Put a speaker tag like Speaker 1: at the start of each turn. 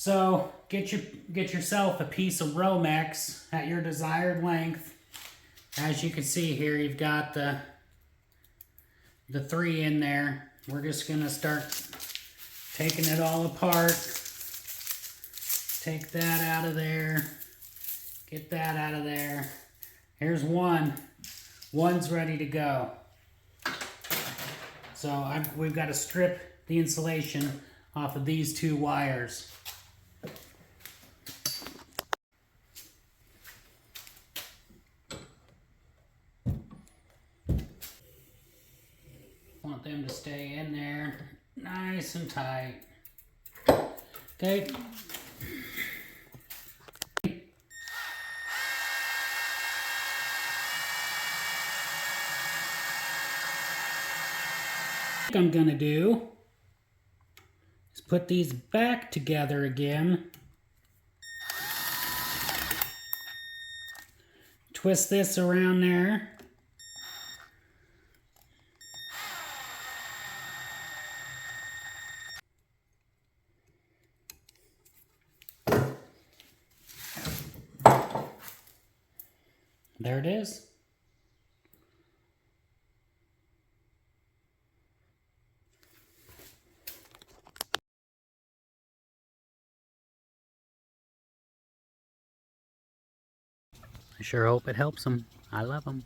Speaker 1: So get yourself a piece of Romex at your desired length. As you can see here, you've got the 3 in there. We're just gonna start taking it all apart. Take that out of there. Get that out of there. Here's one. One's ready to go. So we've got to strip the insulation off of these 2 wires. Want them to stay in there nice and tight. Okay. What I'm gonna do is put these back together again. Twist this around there. There it is. I sure hope it helps them. I love them.